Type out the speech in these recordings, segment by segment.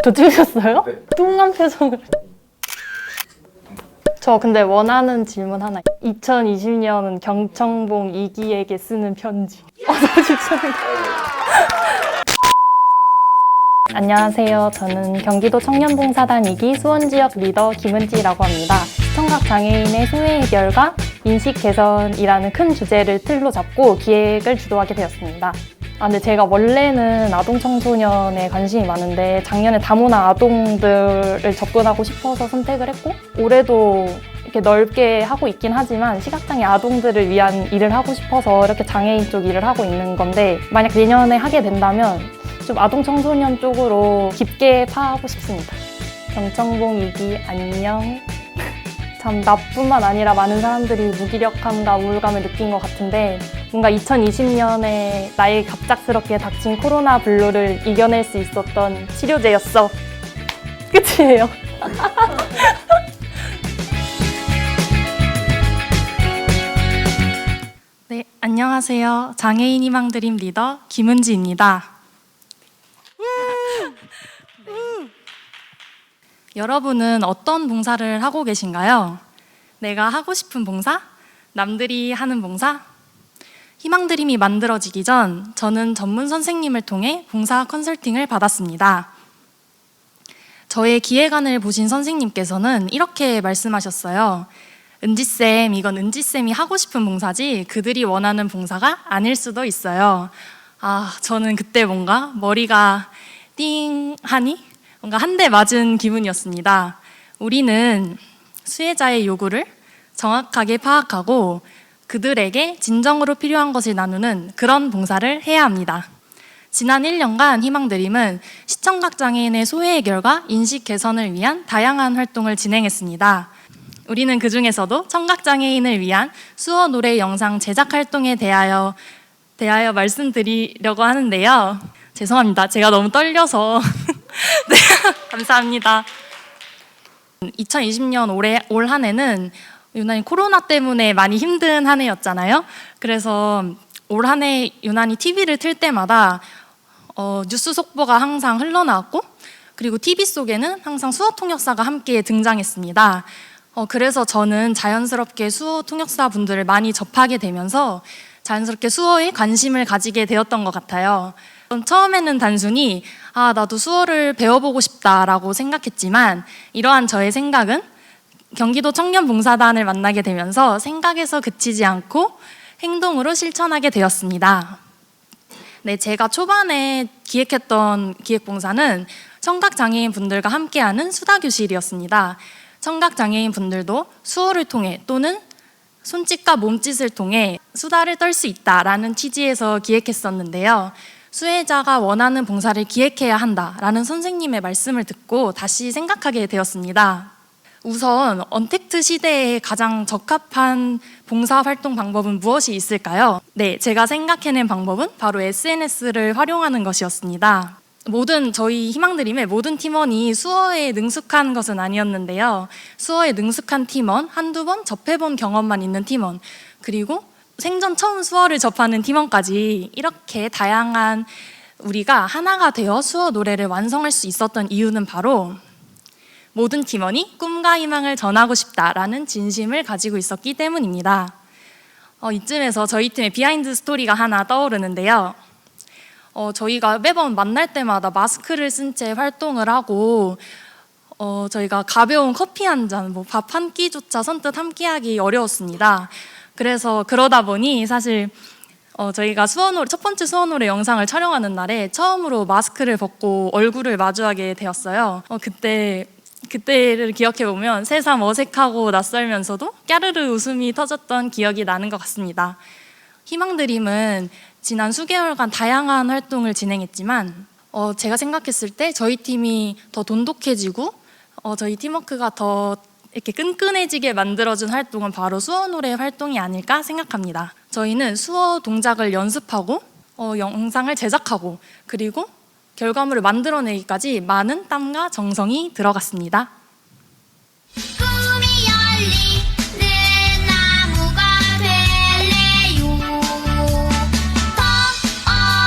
저 찍으셨어요? 네. 뚱한 표정을. 저 근데 원하는 질문 하나. 2020년은 경청봉 2기에게 쓰는 편지. 저 추천해요. 안녕하세요. 저는 경기도 청년봉사단 2기 수원지역 리더 김은지라고 합니다. 시청각 장애인의 소외 해결과 인식 개선이라는 큰 주제를 틀로 잡고 기획을 주도하게 되었습니다. 근데 제가 원래는 아동 청소년에 관심이 많은데 작년에 다문화 아동들을 접근하고 싶어서 선택을 했고, 올해도 이렇게 넓게 하고 있긴 하지만 시각장애 아동들을 위한 일을 하고 싶어서 이렇게 장애인 쪽 일을 하고 있는 건데, 만약 내년에 하게 된다면 좀 아동 청소년 쪽으로 깊게 파하고 싶습니다. 경청봉 2기 안녕. 참 나뿐만 아니라 많은 사람들이 무기력함과 우울감을 느낀 것 같은데, 뭔가 2020년에 나의 갑작스럽게 닥친 코로나 블루를 이겨낼 수 있었던 치료제였어. 끝이에요. 네, 안녕하세요. 장애인 희망드림 리더 김은지입니다. 여러분은 어떤 봉사를 하고 계신가요? 내가 하고 싶은 봉사? 남들이 하는 봉사? 희망드림이 만들어지기 전 저는 전문 선생님을 통해 봉사 컨설팅을 받았습니다. 저의 기획안을 보신 선생님께서는 이렇게 말씀하셨어요. 은지쌤, 이건 은지쌤이 하고 싶은 봉사지 그들이 원하는 봉사가 아닐 수도 있어요. 저는 그때 뭔가 머리가 띵 하니? 뭔가 한 대 맞은 기분이었습니다. 우리는 수혜자의 요구를 정확하게 파악하고 그들에게 진정으로 필요한 것을 나누는 그런 봉사를 해야 합니다. 지난 1년간 희망드림은 시청각 장애인의 소외 해결과 인식 개선을 위한 다양한 활동을 진행했습니다. 우리는 그 중에서도 청각 장애인을 위한 수어 노래 영상 제작 활동에 대하여 말씀드리려고 하는데요. 죄송합니다. 제가 너무 떨려서. 네, 감사합니다. 2020년 올 한 해는 유난히 코로나 때문에 많이 힘든 한 해였잖아요. 그래서 올 한 해 유난히 TV를 틀 때마다 뉴스 속보가 항상 흘러나왔고, 그리고 TV 속에는 항상 수어 통역사가 함께 등장했습니다. 그래서 저는 자연스럽게 수어 통역사 분들을 많이 접하게 되면서 자연스럽게 수어에 관심을 가지게 되었던 것 같아요. 처음에는 단순히 나도 수어를 배워보고 싶다라고 생각했지만, 이러한 저의 생각은 경기도 청년봉사단을 만나게 되면서 생각에서 그치지 않고 행동으로 실천하게 되었습니다. 네, 제가 초반에 기획했던 기획봉사는 청각장애인 분들과 함께하는 수다교실이었습니다. 청각장애인 분들도 수어를 통해 또는 손짓과 몸짓을 통해 수다를 떨 수 있다라는 취지에서 기획했었는데요. 수혜자가 원하는 봉사를 기획해야 한다라는 선생님의 말씀을 듣고 다시 생각하게 되었습니다. 우선 언택트 시대에 가장 적합한 봉사활동 방법은 무엇이 있을까요? 네, 제가 생각해낸 방법은 바로 SNS를 활용하는 것이었습니다. 저희 희망드림의 모든 팀원이 수어에 능숙한 것은 아니었는데요. 수어에 능숙한 팀원, 한두 번 접해본 경험만 있는 팀원, 그리고 생전 처음 수어를 접하는 팀원까지 이렇게 다양한 우리가 하나가 되어 수어 노래를 완성할 수 있었던 이유는 바로 모든 팀원이 꿈과 희망을 전하고 싶다라는 진심을 가지고 있었기 때문입니다. 이쯤에서 저희 팀의 비하인드 스토리가 하나 떠오르는데요. 저희가 매번 만날 때마다 마스크를 쓴 채 활동을 하고, 저희가 가벼운 커피 한 잔, 밥 한 끼조차 선뜻 함께하기 어려웠습니다. 그래서 그러다 보니 사실 저희가 첫 번째 수어 노래 영상을 촬영하는 날에 처음으로 마스크를 벗고 얼굴을 마주하게 되었어요. 그때를 기억해 보면 새삼 어색하고 낯설면서도 까르르 웃음이 터졌던 기억이 나는 것 같습니다. 희망드림은 지난 수개월간 다양한 활동을 진행했지만, 제가 생각했을 때 저희 팀이 더 돈독해지고 저희 팀워크가 더 이렇게 끈끈해지게 만들어준 활동은 바로 수어 노래 활동이 아닐까 생각합니다. 저희는 수어 동작을 연습하고 영상을 제작하고 그리고 결과물을 만들어내기까지 많은 땀과 정성이 들어갔습니다. 꿈이 열리는 나무가 될래요. 더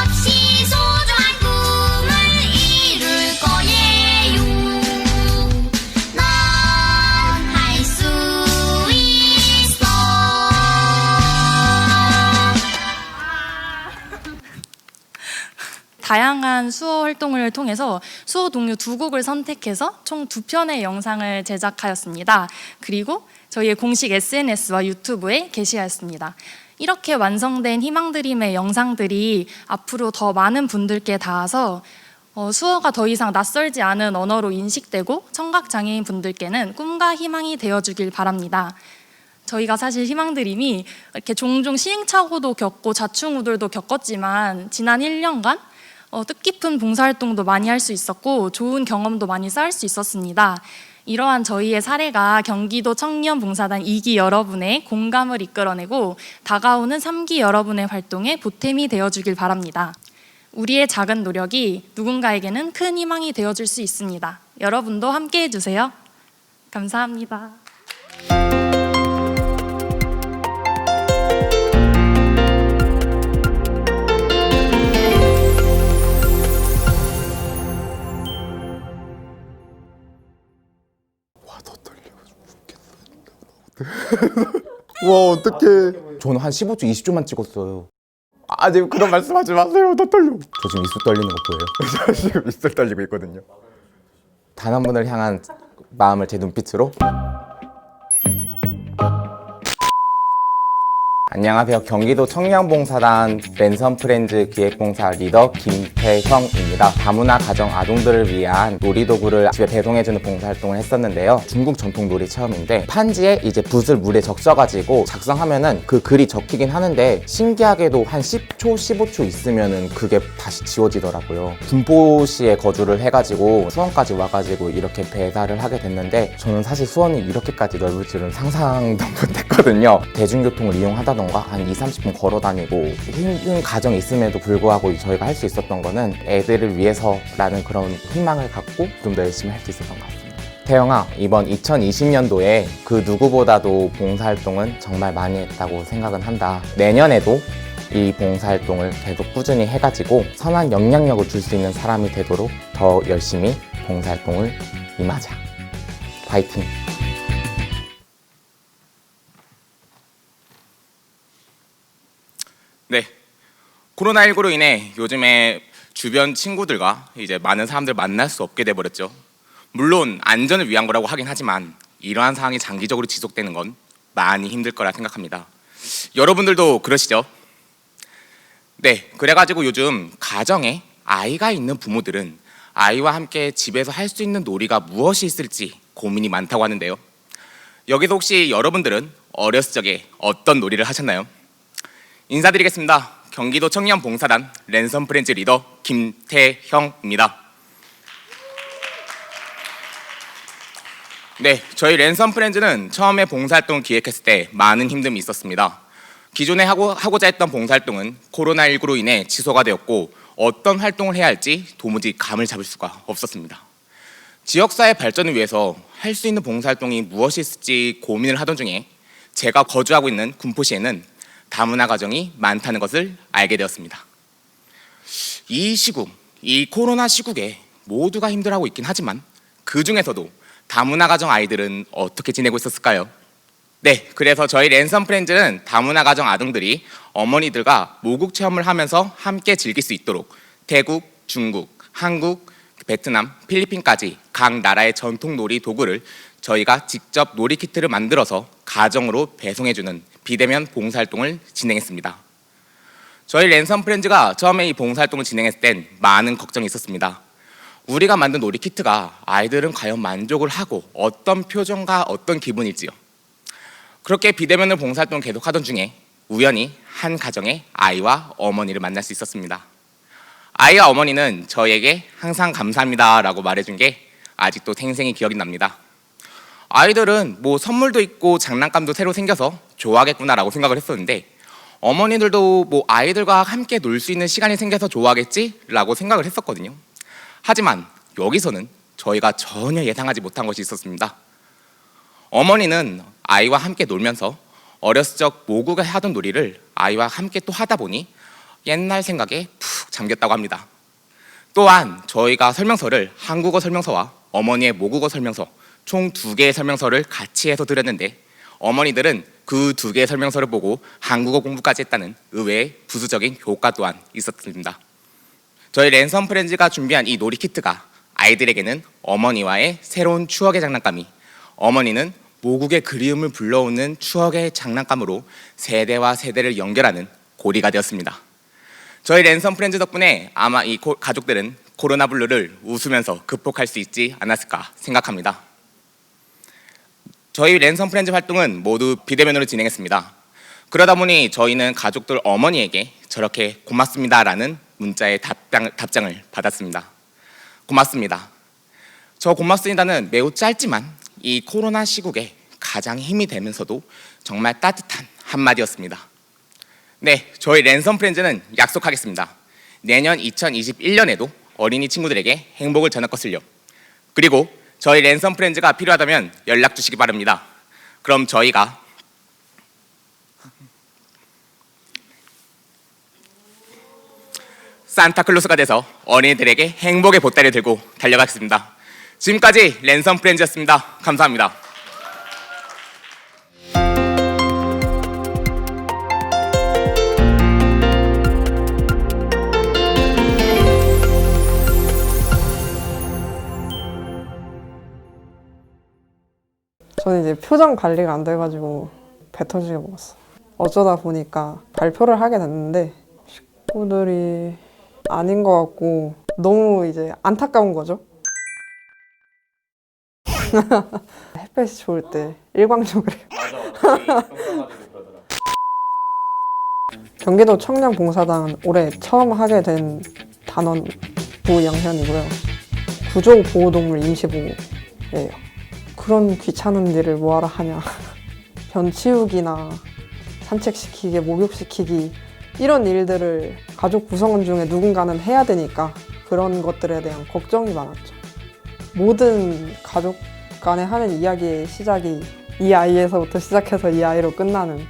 없이 소중한 꿈을 이룰 거예요. 다양한 수어 활동을 통해서 수어 동요 2곡을 선택해서 총 2편의 영상을 제작하였습니다. 그리고 저희의 공식 SNS와 유튜브에 게시하였습니다. 이렇게 완성된 희망드림의 영상들이 앞으로 더 많은 분들께 닿아서 수어가 더 이상 낯설지 않은 언어로 인식되고 청각장애인 분들께는 꿈과 희망이 되어주길 바랍니다. 저희가 사실 희망드림이 이렇게 종종 시행착오도 겪고 좌충우돌도 겪었지만 지난 1년간 뜻깊은 봉사활동도 많이 할 수 있었고 좋은 경험도 많이 쌓을 수 있었습니다. 이러한 저희의 사례가 경기도 청년봉사단 2기 여러분의 공감을 이끌어내고 다가오는 3기 여러분의 활동에 보탬이 되어주길 바랍니다. 우리의 작은 노력이 누군가에게는 큰 희망이 되어줄 수 있습니다. 여러분도 함께해 주세요. 감사합니다. 와, 더 떨려 죽겠어. 와, 어떡해. 저는 한 15초, 20초만 찍었어요. 아, 지금 그런 말씀하지 마세요. 더 떨려. 저 지금 입술 떨리는 거 보여요? 저 지금 입술 떨리고 있거든요. 단 한 분을 향한 마음을 제 눈빛으로. 안녕하세요. 경기도 청년봉사단 랜선 프렌즈 기획봉사 리더 김태형입니다. 다문화 가정 아동들을 위한 놀이도구를 집에 배송해주는 봉사활동을 했었는데요. 중국 전통 놀이 체험인데 판지에 이제 붓을 물에 적셔가지고 작성하면은 그 글이 적히긴 하는데 신기하게도 한 10초, 15초 있으면은 그게 다시 지워지더라고요. 군포시에 거주를 해가지고 수원까지 와가지고 이렇게 배달을 하게 됐는데 저는 사실 수원이 이렇게까지 넓을 줄은 상상도 못했거든요. 대중교통을 이용하다던가 한 2-30분 걸어 다니고 힘든 가정이 있음에도 불구하고 저희가 할 수 있었던 거는 애들을 위해서라는 그런 희망을 갖고 좀 더 열심히 할 수 있었던 것 같습니다. 태영아, 이번 2020년도에 그 누구보다도 봉사활동은 정말 많이 했다고 생각은 한다. 내년에도 이 봉사활동을 계속 꾸준히 해가지고 선한 영향력을 줄 수 있는 사람이 되도록 더 열심히 봉사활동을 임하자. 파이팅! 네, 코로나19로 인해 요즘에 주변 친구들과 이제 많은 사람들 만날 수 없게 돼버렸죠. 물론 안전을 위한 거라고 하긴 하지만 이러한 상황이 장기적으로 지속되는 건 많이 힘들 거라 생각합니다. 여러분들도 그러시죠? 네, 그래가지고 요즘 가정에 아이가 있는 부모들은 아이와 함께 집에서 할 수 있는 놀이가 무엇이 있을지 고민이 많다고 하는데요. 여기서 혹시 여러분들은 어렸을 적에 어떤 놀이를 하셨나요? 인사드리겠습니다. 경기도 청년봉사단 랜선 프렌즈 리더 김태형입니다. 네, 저희 랜선 프렌즈는 처음에 봉사활동을 기획했을 때 많은 힘듦이 있었습니다. 기존에 하고자 했던 봉사활동은 코로나19로 인해 취소가 되었고 어떤 활동을 해야 할지 도무지 감을 잡을 수가 없었습니다. 지역사회 발전을 위해서 할 수 있는 봉사활동이 무엇이 있을지 고민을 하던 중에 제가 거주하고 있는 군포시에는 다문화 가정이 많다는 것을 알게 되었습니다. 이 시국, 이 코로나 시국에 모두가 힘들어하고 있긴 하지만 그 중에서도 다문화 가정 아이들은 어떻게 지내고 있었을까요? 네, 그래서 저희 랜선 프렌즈는 다문화 가정 아동들이 어머니들과 모국 체험을 하면서 함께 즐길 수 있도록 태국, 중국, 한국, 베트남, 필리핀까지 각 나라의 전통 놀이 도구를 저희가 직접 놀이 키트를 만들어서 가정으로 배송해주는 비대면 봉사활동을 진행했습니다. 저희 랜선 프렌즈가 처음에 이 봉사활동을 진행했을 땐 많은 걱정이 있었습니다. 우리가 만든 놀이 키트가 아이들은 과연 만족을 하고 어떤 표정과 어떤 기분일지요. 그렇게 비대면을 봉사활동을 계속하던 중에 우연히 한 가정의 아이와 어머니를 만날 수 있었습니다. 아이와 어머니는 저에게 항상 감사합니다 라고 말해준 게 아직도 생생히 기억이 납니다. 아이들은 뭐 선물도 있고 장난감도 새로 생겨서 좋아하겠구나 라고 생각을 했었는데 어머니들도 뭐 아이들과 함께 놀 수 있는 시간이 생겨서 좋아하겠지 라고 생각을 했었거든요. 하지만 여기서는 저희가 전혀 예상하지 못한 것이 있었습니다. 어머니는 아이와 함께 놀면서 어렸을 적 모국에 하던 놀이를 아이와 함께 또 하다 보니 옛날 생각에 푹 잠겼다고 합니다. 또한 저희가 설명서를 한국어 설명서와 어머니의 모국어 설명서 총 2개의 설명서를 같이 해서 드렸는데 어머니들은 그 2개의 설명서를 보고 한국어 공부까지 했다는 의외의 부수적인 효과 또한 있었습니다. 저희 랜선 프렌즈가 준비한 이 놀이키트가 아이들에게는 어머니와의 새로운 추억의 장난감이, 어머니는 모국의 그리움을 불러오는 추억의 장난감으로 세대와 세대를 연결하는 고리가 되었습니다. 저희 랜선 프렌즈 덕분에 아마 이 가족들은 코로나 블루를 웃으면서 극복할 수 있지 않았을까 생각합니다. 저희 랜선 프렌즈 활동은 모두 비대면으로 진행했습니다. 그러다 보니 저희는 가족들 어머니에게 저렇게 고맙습니다라는 문자의 답장을 받았습니다. 고맙습니다. 저 고맙습니다는 매우 짧지만 이 코로나 시국에 가장 힘이 되면서도 정말 따뜻한 한마디였습니다. 네, 저희 랜선 프렌즈는 약속하겠습니다. 내년 2021년에도 어린이 친구들에게 행복을 전할 것을요. 그리고 저희 랜선 프렌즈가 필요하다면 연락 주시기 바랍니다. 그럼 저희가 산타클로스가 돼서 어린이들에게 행복의 보따리를 들고 달려가겠습니다. 지금까지 랜선 프렌즈였습니다. 감사합니다. 저는 이제 표정 관리가 안 돼가지고 배 터지게 먹었어. 어쩌다 보니까 발표를 하게 됐는데 식구들이 아닌 것 같고 너무 이제 안타까운 거죠. 햇볕이 좋을 때 일광욕을 해요. 경기도 청년봉사단 올해 처음 하게 된 단원 부영현이고요. 구조보호동물 임시보호예요. 그런 귀찮은 일을 뭐하러 하냐. 변 치우기나 산책시키기, 목욕시키기 이런 일들을 가족 구성원 중에 누군가는 해야 되니까 그런 것들에 대한 걱정이 많았죠. 모든 가족 간에 하는 이야기의 시작이 이 아이에서부터 시작해서 이 아이로 끝나는,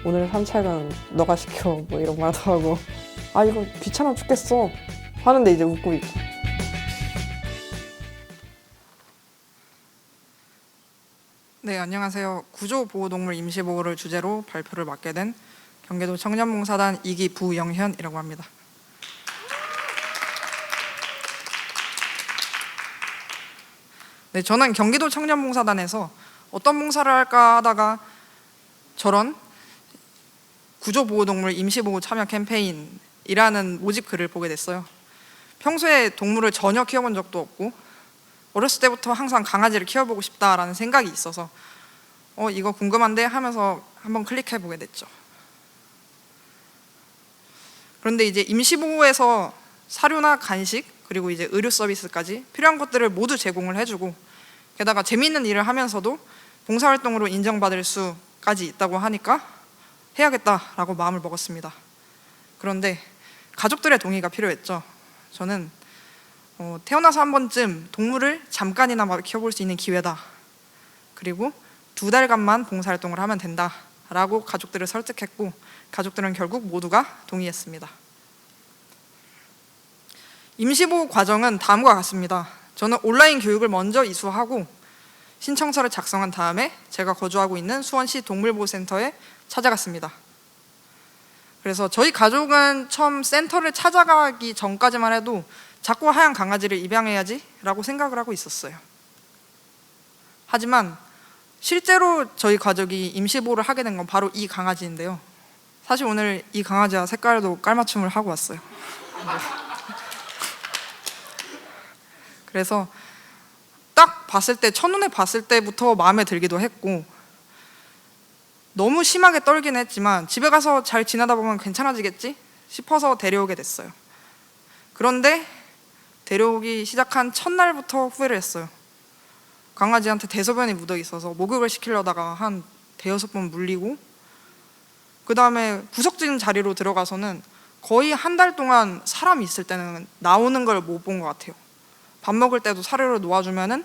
오늘 산책은 너가 시켜 뭐 이런 말도 하고, 아 이거 귀찮아 죽겠어 하는데 이제 웃고 있고. 네, 안녕하세요. 구조보호동물 임시보호를 주제로 발표를 맡게 된 경기도 청년봉사단 2기 부영현이라고 합니다. 네, 저는 경기도 청년봉사단에서 어떤 봉사를 할까 하다가 저런 구조보호동물 임시보호 참여 캠페인이라는 모집 글을 보게 됐어요. 평소에 동물을 전혀 키워본 적도 없고 어렸을 때부터 항상 강아지를 키워보고 싶다라는 생각이 있어서 이거 궁금한데 하면서 한번 클릭해보게 됐죠. 그런데 이제 임시보호에서 사료나 간식 그리고 이제 의료 서비스까지 필요한 것들을 모두 제공을 해주고, 게다가 재미있는 일을 하면서도 봉사활동으로 인정받을 수까지 있다고 하니까 해야겠다라고 마음을 먹었습니다. 그런데 가족들의 동의가 필요했죠. 저는 태어나서 한 번쯤 동물을 잠깐이나마 키워볼 수 있는 기회다. 그리고 2달간만 봉사활동을 하면 된다 라고 가족들을 설득했고, 가족들은 결국 모두가 동의했습니다. 임시보호 과정은 다음과 같습니다. 저는 온라인 교육을 먼저 이수하고 신청서를 작성한 다음에 제가 거주하고 있는 수원시 동물보호센터에 찾아갔습니다. 그래서 저희 가족은 처음 센터를 찾아가기 전까지만 해도 자꾸 하얀 강아지를 입양해야지 라고 생각을 하고 있었어요. 하지만 실제로 저희 가족이 임시보호를 하게 된 건 바로 이 강아지인데요. 사실 오늘 이 강아지와 색깔도 깔맞춤을 하고 왔어요. 그래서 딱 봤을 때, 첫눈에 봤을 때부터 마음에 들기도 했고, 너무 심하게 떨긴 했지만 집에 가서 잘 지내다 보면 괜찮아지겠지 싶어서 데려오게 됐어요. 그런데 데려오기 시작한 첫날부터 후회를 했어요. 강아지한테 대소변이 묻어 있어서 목욕을 시키려다가 한 5번 물리고, 그 다음에 구석진 자리로 들어가서는 거의 한 달 동안 사람이 있을 때는 나오는 걸 못 본 것 같아요. 밥 먹을 때도 사료를 놓아주면은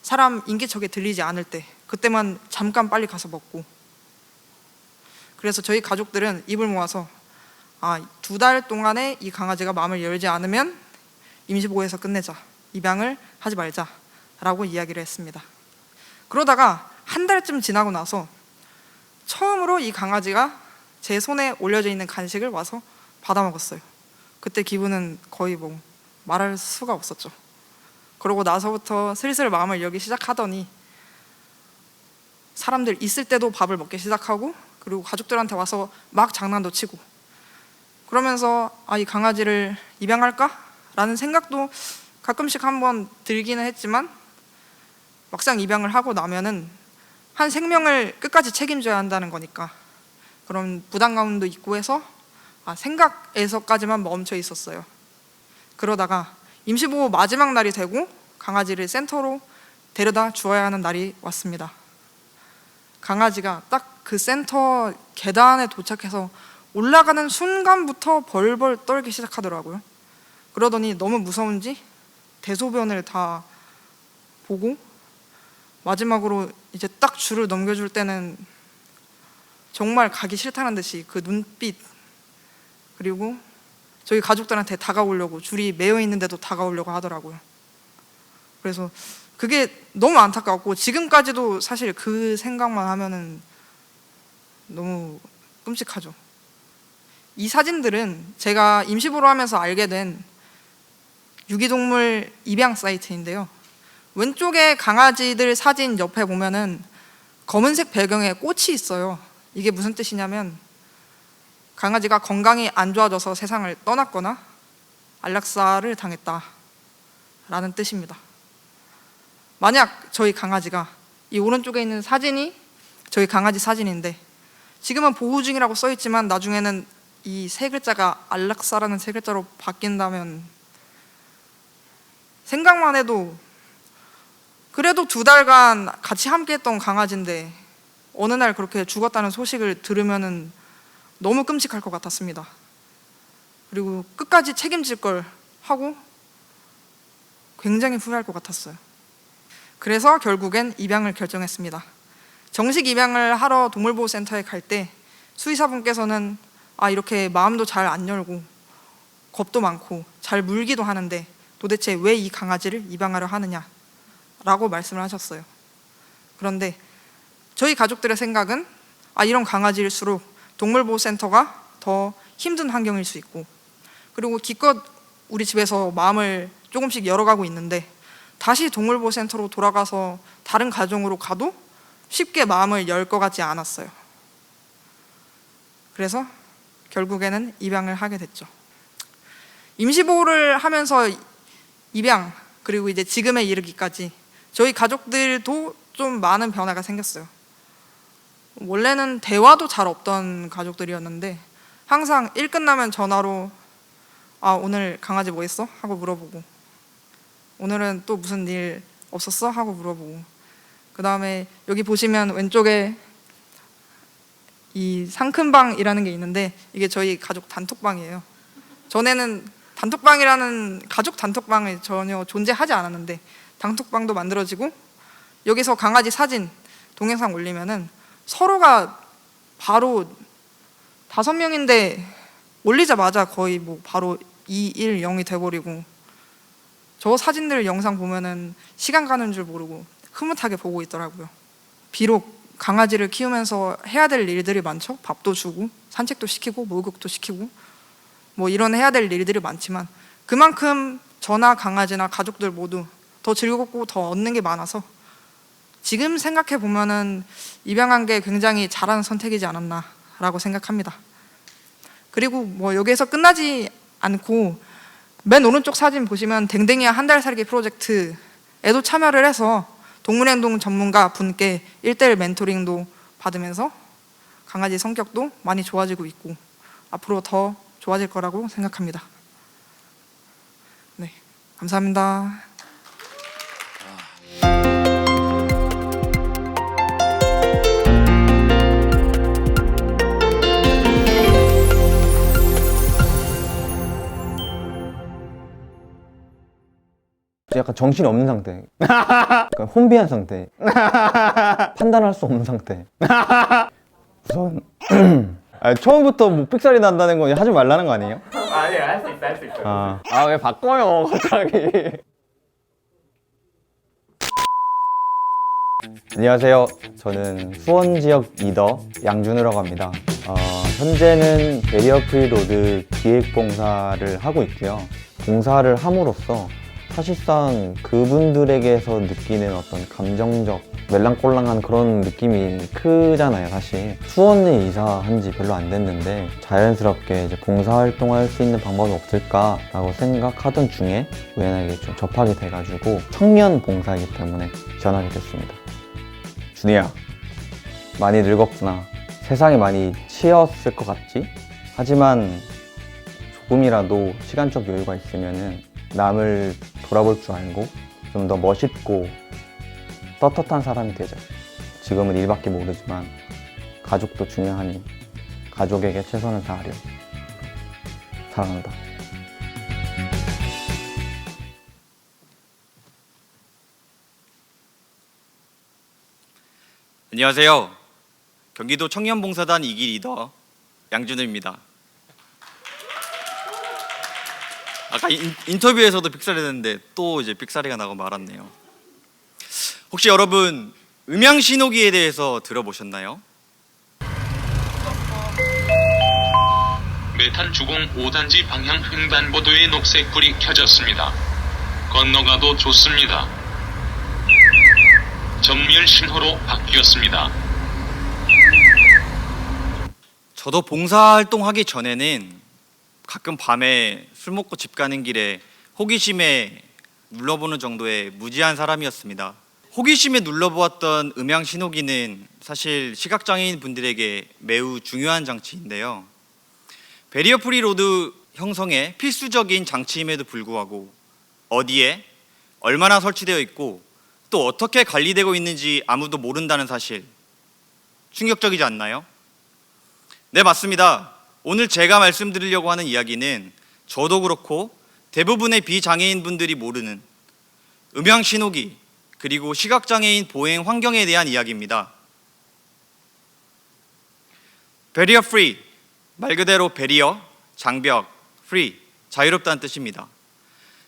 사람 인기척에 들리지 않을 때, 그때만 잠깐 빨리 가서 먹고. 그래서 저희 가족들은 입을 모아서 2달 동안에 이 강아지가 마음을 열지 않으면 임시보호에서 끝내자, 입양을 하지 말자 라고 이야기를 했습니다. 그러다가 한 달쯤 지나고 나서 처음으로 이 강아지가 제 손에 올려져 있는 간식을 와서 받아 먹었어요. 그때 기분은 거의 뭐 말할 수가 없었죠. 그러고 나서부터 슬슬 마음을 열기 시작하더니 사람들 있을 때도 밥을 먹기 시작하고, 그리고 가족들한테 와서 막 장난도 치고, 그러면서 이 강아지를 입양할까? 라는 생각도 가끔씩 한번 들기는 했지만, 막상 입양을 하고 나면은 한 생명을 끝까지 책임져야 한다는 거니까 그런 부담감도 있고 해서 생각에서까지만 멈춰 있었어요. 그러다가 임시보호 마지막 날이 되고 강아지를 센터로 데려다 주어야 하는 날이 왔습니다. 강아지가 딱 그 센터 계단에 도착해서 올라가는 순간부터 벌벌 떨기 시작하더라고요. 그러더니 너무 무서운지 대소변을 다 보고, 마지막으로 이제 딱 줄을 넘겨줄 때는 정말 가기 싫다는 듯이 그 눈빛, 그리고 저희 가족들한테 다가오려고, 줄이 매여 있는데도 다가오려고 하더라고요. 그래서 그게 너무 안타까웠고, 지금까지도 사실 그 생각만 하면은 너무 끔찍하죠. 이 사진들은 제가 임시보호를 하면서 알게 된 유기동물 입양 사이트인데요. 왼쪽에 강아지들 사진 옆에 보면은 검은색 배경에 꽃이 있어요. 이게 무슨 뜻이냐면 강아지가 건강이 안 좋아져서 세상을 떠났거나 안락사를 당했다 라는 뜻입니다. 만약 저희 강아지가, 이 오른쪽에 있는 사진이 저희 강아지 사진인데 지금은 보호 중이라고 써 있지만 나중에는 이 세 글자가 안락사라는 세 글자로 바뀐다면, 생각만 해도, 그래도 2달간 같이 함께 했던 강아지인데 어느 날 그렇게 죽었다는 소식을 들으면은 너무 끔찍할 것 같았습니다. 그리고 끝까지 책임질 걸 하고 굉장히 후회할 것 같았어요. 그래서 결국엔 입양을 결정했습니다. 정식 입양을 하러 동물보호센터에 갈 때 수의사분께서는 이렇게 마음도 잘 안 열고 겁도 많고 잘 물기도 하는데 도대체 왜 이 강아지를 입양하려 하느냐 라고 말씀을 하셨어요. 그런데 저희 가족들의 생각은 이런 강아지일수록 동물보호센터가 더 힘든 환경일 수 있고, 그리고 기껏 우리 집에서 마음을 조금씩 열어가고 있는데 다시 동물보호센터로 돌아가서 다른 가정으로 가도 쉽게 마음을 열 것 같지 않았어요. 그래서 결국에는 입양을 하게 됐죠. 임시보호를 하면서 입양, 그리고 이제 지금에 이르기까지 저희 가족들도 좀 많은 변화가 생겼어요. 원래는 대화도 잘 없던 가족들이었는데 항상 일 끝나면 전화로 오늘 강아지 뭐 했어? 하고 물어보고, 오늘은 또 무슨 일 없었어? 하고 물어보고, 그 다음에 여기 보시면 왼쪽에 이 상큼방이라는 게 있는데 이게 저희 가족 단톡방이에요. 전에는 단톡방이라는 가족 단톡방이 전혀 존재하지 않았는데 단톡방도 만들어지고, 여기서 강아지 사진 동영상 올리면은 서로가 바로 5명인데 올리자마자 거의 뭐 바로 210이 돼버리고, 저 사진들 영상 보면은 시간 가는 줄 모르고 흐뭇하게 보고 있더라고요. 비록 강아지를 키우면서 해야 될 일들이 많죠. 밥도 주고 산책도 시키고 목욕도 시키고 뭐 이런 해야 될 일들이 많지만 그만큼 저나 강아지나 가족들 모두 더 즐겁고 더 얻는 게 많아서 지금 생각해 보면은 입양한 게 굉장히 잘한 선택이지 않았나라고 생각합니다. 그리고 뭐 여기에서 끝나지 않고 맨 오른쪽 사진 보시면 댕댕이와 한 달 살기 프로젝트에도 참여를 해서 동물행동 전문가 분께 1:1 멘토링도 받으면서 강아지 성격도 많이 좋아지고 있고 앞으로 더 좋아질 거라고 생각합니다. 네, 감사합니다. 약간 정신이 없는 상태. 약간 혼비한 상태. 판단할 수 없는 상태. 우선 처음부터 뭐 삑살이 난다는 건 하지 말라는 거 아니에요? 아니에요, 할 수 있어, 할 수 있어. 왜 바꿔요, 갑자기. 안녕하세요. 저는 수원 지역 리더 양준우라고 합니다. 현재는 베리어 프리 로드 기획봉사를 하고 있고요. 봉사를 함으로써 사실상 그분들에게서 느끼는 어떤 감정적 멜랑꼴랑한 그런 느낌이 크잖아요. 사실 수원에 이사한 지 별로 안 됐는데 자연스럽게 이제 봉사활동할 수 있는 방법이 없을까라고 생각하던 중에 우연하게 좀 접하게 돼가지고 청년 봉사이기 때문에 지원하게 됐습니다. 준이야, 많이 늙었구나. 세상에 많이 치였을 것 같지? 하지만 조금이라도 시간적 여유가 있으면은 남을 돌아볼 줄 알고 좀 더 멋있고 떳떳한 사람이 되자. 지금은 일밖에 모르지만 가족도 중요하니 가족에게 최선을 다하려. 사랑한다. 안녕하세요. 경기도 청년봉사단 2기 리더 양준우입니다. 아까 인터뷰에서도 삑사리 했는데 또 이제 삑사리가 나고 말았네요. 혹시 여러분 음향신호기에 대해서 들어보셨나요? 메탄 주공 5단지 방향 횡단보도에 녹색 불이 켜졌습니다. 건너가도 좋습니다. 정밀 신호로 바뀌었습니다. 저도 봉사활동하기 전에는 가끔 밤에 술 먹고 집 가는 길에 호기심에 눌러보는 정도의 무지한 사람이었습니다. 호기심에 눌러보았던 음향신호기는 사실 시각장애인 분들에게 매우 중요한 장치인데요. 베리어 프리 로드 형성에 필수적인 장치임에도 불구하고 어디에 얼마나 설치되어 있고 또 어떻게 관리되고 있는지 아무도 모른다는 사실, 충격적이지 않나요? 네, 맞습니다. 오늘 제가 말씀드리려고 하는 이야기는 저도 그렇고 대부분의 비장애인 분들이 모르는 음향신호기 그리고 시각장애인 보행 환경에 대한 이야기입니다. 베리어 프리, 말 그대로 베리어, 장벽, 프리, 자유롭다는 뜻입니다.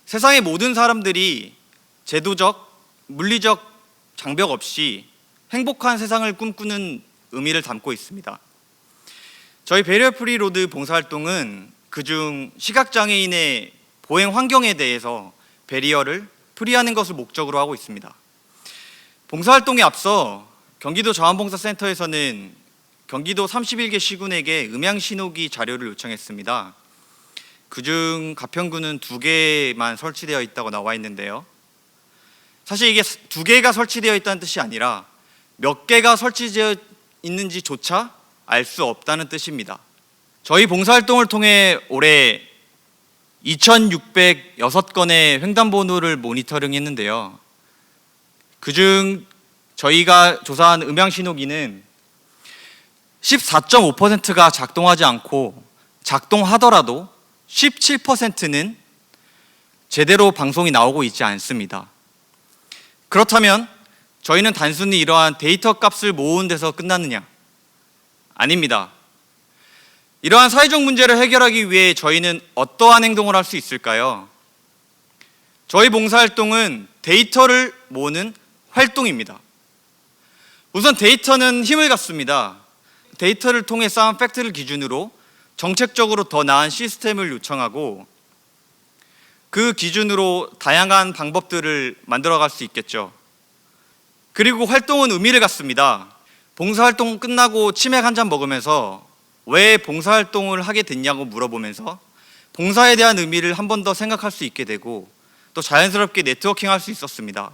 세상의 모든 사람들이 제도적, 물리적 장벽 없이 행복한 세상을 꿈꾸는 의미를 담고 있습니다. 저희 베리어 프리 로드 봉사활동은 그중 시각장애인의 보행 환경에 대해서 베리어를 프리하는 것을 목적으로 하고 있습니다. 봉사활동에 앞서 경기도 자원봉사센터에서는 경기도 31개 시군에게 음향신호기 자료를 요청했습니다. 그중 가평구는 2개만 설치되어 있다고 나와 있는데요. 사실 이게 2개가 설치되어 있다는 뜻이 아니라 몇 개가 설치되어 있는지조차 알 수 없다는 뜻입니다. 저희 봉사활동을 통해 올해 2,606건의 횡단보도를 모니터링 했는데요. 그중 저희가 조사한 음향신호기는 14.5%가 작동하지 않고 작동하더라도 17%는 제대로 방송이 나오고 있지 않습니다. 그렇다면 저희는 단순히 이러한 데이터 값을 모으는 데서 끝났느냐? 아닙니다. 이러한 사회적 문제를 해결하기 위해 저희는 어떠한 행동을 할 수 있을까요? 저희 봉사활동은 데이터를 모으는 활동입니다. 우선 데이터는 힘을 갖습니다. 데이터를 통해 쌓은 팩트를 기준으로 정책적으로 더 나은 시스템을 요청하고 그 기준으로 다양한 방법들을 만들어갈 수 있겠죠. 그리고 활동은 의미를 갖습니다. 봉사활동 끝나고 치맥 한 잔 먹으면서 왜 봉사활동을 하게 됐냐고 물어보면서 봉사에 대한 의미를 한 번 더 생각할 수 있게 되고 또 자연스럽게 네트워킹할 수 있었습니다.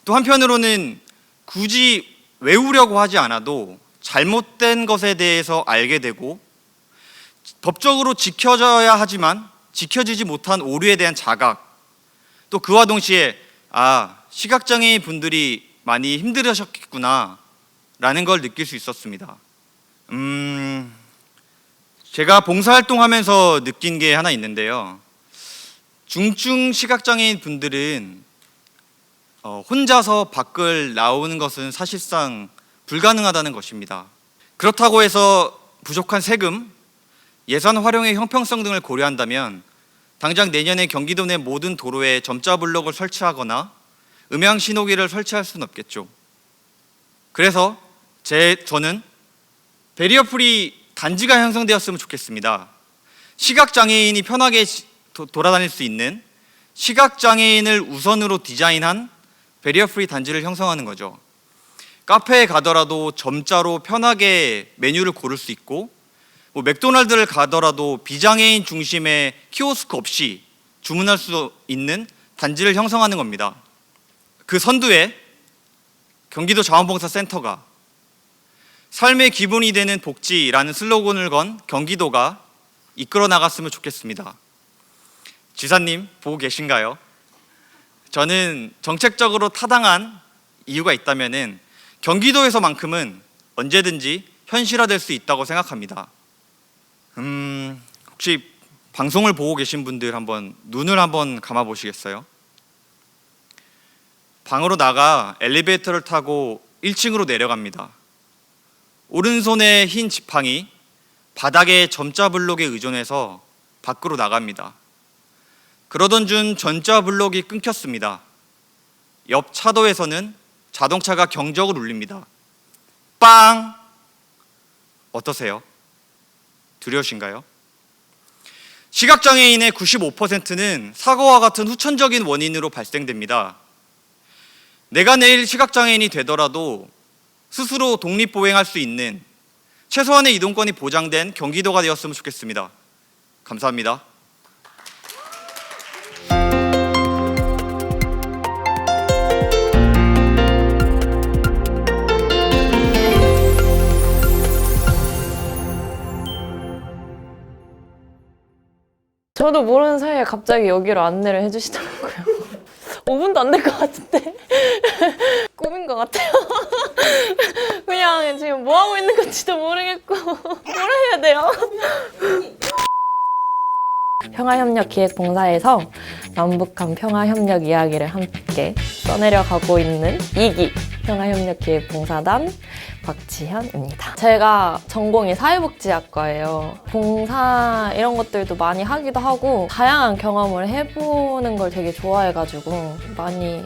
또 한편으로는 굳이 외우려고 하지 않아도 잘못된 것에 대해서 알게 되고 법적으로 지켜져야 하지만 지켜지지 못한 오류에 대한 자각, 또 그와 동시에 시각장애인 분들이 많이 힘들으셨겠구나 라는 걸 느낄 수 있었습니다. 제가 봉사활동하면서 느낀 게 하나 있는데요. 중증 시각장애인 분들은 혼자서 밖을 나오는 것은 사실상 불가능하다는 것입니다. 그렇다고 해서 부족한 세금, 예산 활용의 형평성 등을 고려한다면 당장 내년에 경기도 내 모든 도로에 점자 블록을 설치하거나 음향 신호기를 설치할 수는 없겠죠. 그래서 저는 베리어 프리 단지가 형성되었으면 좋겠습니다. 시각장애인이 편하게 돌아다닐 수 있는 시각장애인을 우선으로 디자인한 베리어 프리 단지를 형성하는 거죠. 카페에 가더라도 점자로 편하게 메뉴를 고를 수 있고, 맥도날드를 가더라도 비장애인 중심의 키오스크 없이 주문할 수 있는 단지를 형성하는 겁니다. 그 선두에 경기도 자원봉사센터가 삶의 기본이 되는 복지라는 슬로건을 건 경기도가 이끌어 나갔으면 좋겠습니다. 지사님 보고 계신가요? 저는 정책적으로 타당한 이유가 있다면은 경기도에서만큼은 언제든지 현실화될 수 있다고 생각합니다. 혹시 방송을 보고 계신 분들 눈을 한번 감아 보시겠어요? 방으로 나가 엘리베이터를 타고 1층으로 내려갑니다. 오른손의 흰 지팡이 바닥의 점자 블록에 의존해서 밖으로 나갑니다. 그러던 중 전자 블록이 끊겼습니다. 옆 차도에서는 자동차가 경적을 울립니다. 빵! 어떠세요? 두려우신가요? 시각장애인의 95%는 사고와 같은 후천적인 원인으로 발생됩니다. 내가 내일 시각장애인이 되더라도 스스로 독립보행할 수 있는 최소한의 이동권이 보장된 경기도가 되었으면 좋겠습니다. 감사합니다. 저도 모르는 사이에 갑자기 여기로 안내를 해주시더라고요. 5분도 안 될 것 같은데 꿈인 것 같아요. 그냥 지금 뭐 하고 있는 건지도 모르겠고 뭐라 해야 돼요? 평화협력기획봉사에서 남북한 평화협력 이야기를 함께 써내려가고 있는 2기 평화협력기획봉사단 박지현입니다. 제가 전공이 사회복지학과예요. 봉사 이런 것들도 많이 하기도 하고 다양한 경험을 해보는 걸 되게 좋아해가지고 많이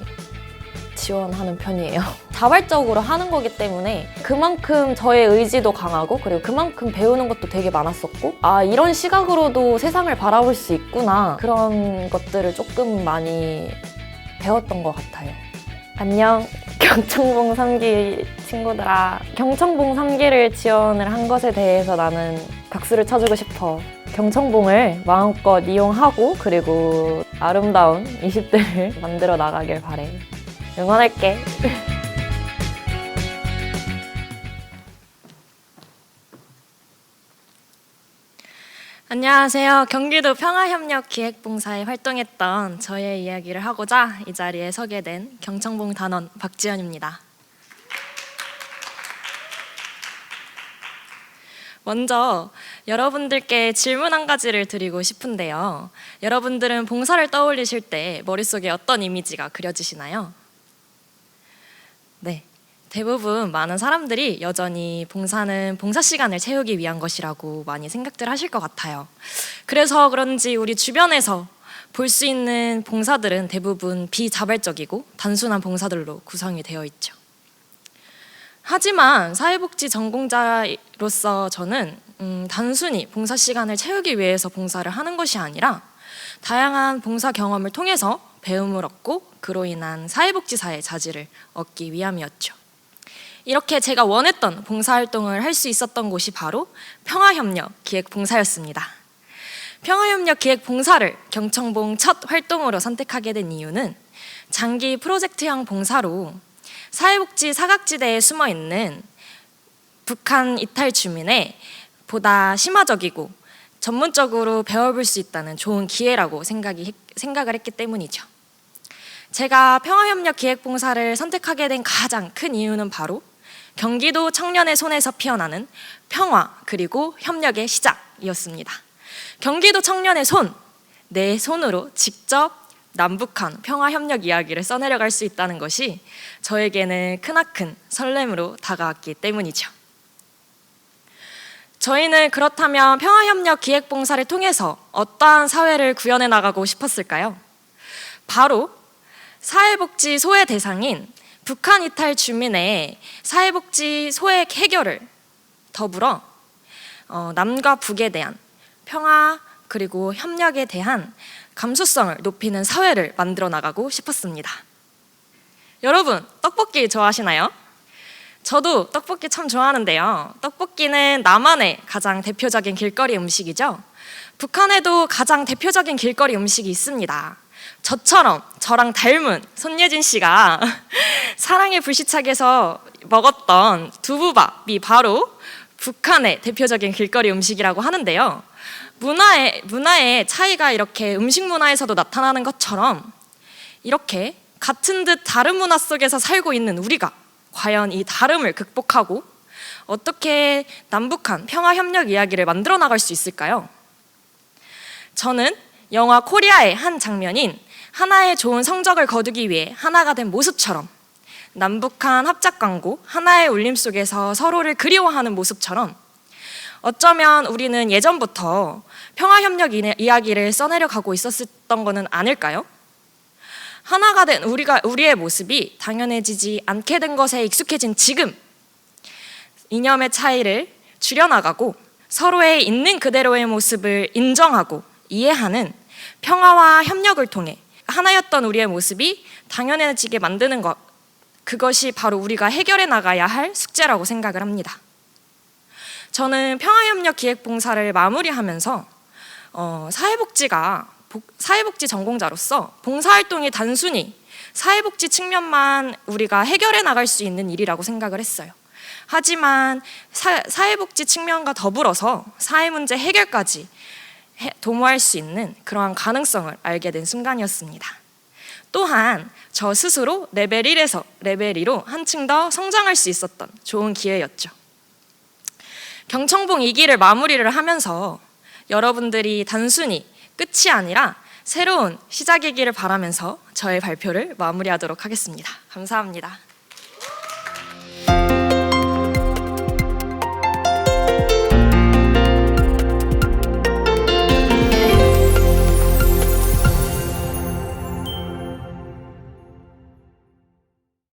지원하는 편이에요. 자발적으로 하는 거기 때문에 그만큼 저의 의지도 강하고 그리고 그만큼 배우는 것도 되게 많았었고 아 이런 시각으로도 세상을 바라볼 수 있구나 그런 것들을 조금 많이 배웠던 것 같아요. 안녕 경청봉 3기 친구들아. 경청봉 3기를 지원을 한 것에 대해서 나는 박수를 쳐주고 싶어. 경청봉을 마음껏 이용하고 그리고 아름다운 20대를 만들어 나가길 바래. 응원할게. 안녕하세요. 경기도 평화협력기획봉사에 활동했던 저의 이야기를 하고자 이 자리에 서게 된 경청봉 단원 박지연입니다. 먼저 여러분들께 질문 한 가지를 드리고 싶은데요. 여러분들은 봉사를 떠올리실 때 머릿속에 어떤 이미지가 그려지시나요? 네. 대부분 많은 사람들이 여전히 봉사는 봉사 시간을 채우기 위한 것이라고 많이 생각들 하실 것 같아요. 그래서 그런지 우리 주변에서 볼 수 있는 봉사들은 대부분 비자발적이고 단순한 봉사들로 구성이 되어 있죠. 하지만 사회복지 전공자로서 저는 단순히 봉사 시간을 채우기 위해서 봉사를 하는 것이 아니라 다양한 봉사 경험을 통해서 배움을 얻고 그로 인한 사회복지사의 자질을 얻기 위함이었죠. 이렇게 제가 원했던 봉사활동을 할 수 있었던 곳이 바로 평화협력기획봉사였습니다. 평화협력기획봉사를 경청봉 첫 활동으로 선택하게 된 이유는 장기 프로젝트형 봉사로 사회복지 사각지대에 숨어있는 북한 이탈 주민의 보다 심화적이고 전문적으로 배워볼 수 있다는 좋은 기회라고 생각을 했기 때문이죠. 제가 평화협력기획봉사를 선택하게 된 가장 큰 이유는 바로 경기도 청년의 손에서 피어나는 평화 그리고 협력의 시작이었습니다. 경기도 청년의 손, 내 손으로 직접 남북한 평화협력 이야기를 써내려갈 수 있다는 것이 저에게는 크나큰 설렘으로 다가왔기 때문이죠. 저희는 그렇다면 평화협력기획봉사를 통해서 어떠한 사회를 구현해 나가고 싶었을까요? 바로 사회복지 소외 대상인 북한 이탈 주민의 사회복지 소외 해결을 더불어 남과 북에 대한 평화 그리고 협력에 대한 감수성을 높이는 사회를 만들어 나가고 싶었습니다. 여러분, 떡볶이 좋아하시나요? 저도 떡볶이 참 좋아하는데요. 떡볶이는 남한의 가장 대표적인 길거리 음식이죠. 북한에도 가장 대표적인 길거리 음식이 있습니다. 저처럼 저랑 닮은 손예진 씨가 사랑의 불시착에서 먹었던 두부밥이 바로 북한의 대표적인 길거리 음식이라고 하는데요. 문화의 차이가 이렇게 음식 문화에서도 나타나는 것처럼 이렇게 같은 듯 다른 문화 속에서 살고 있는 우리가 과연 이 다름을 극복하고 어떻게 남북한 평화협력 이야기를 만들어 나갈 수 있을까요? 저는 영화 코리아의 한 장면인 하나의 좋은 성적을 거두기 위해 하나가 된 모습처럼 남북한 합작 광고 하나의 울림 속에서 서로를 그리워하는 모습처럼 어쩌면 우리는 예전부터 평화협력 이야기를 써내려 가고 있었던 것은 아닐까요? 하나가 된 우리의 모습이 당연해지지 않게 된 것에 익숙해진 지금 이념의 차이를 줄여나가고 서로의 있는 그대로의 모습을 인정하고 이해하는 평화와 협력을 통해 하나였던 우리의 모습이 당연해지게 만드는 것, 그것이 바로 우리가 해결해 나가야 할 숙제라고 생각을 합니다. 저는 평화협력 기획봉사를 마무리하면서 사회복지 전공자로서 봉사활동이 단순히 사회복지 측면만 우리가 해결해 나갈 수 있는 일이라고 생각을 했어요. 하지만 사회복지 측면과 더불어서 사회 문제 해결까지 도모할 수 있는 그러한 가능성을 알게 된 순간이었습니다. 또한 저 스스로 레벨 1에서 레벨 2로 한층 더 성장할 수 있었던 좋은 기회였죠. 경청봉 2기를 마무리를 하면서 여러분들이 단순히 끝이 아니라 새로운 시작이기를 바라면서 저의 발표를 마무리하도록 하겠습니다. 감사합니다.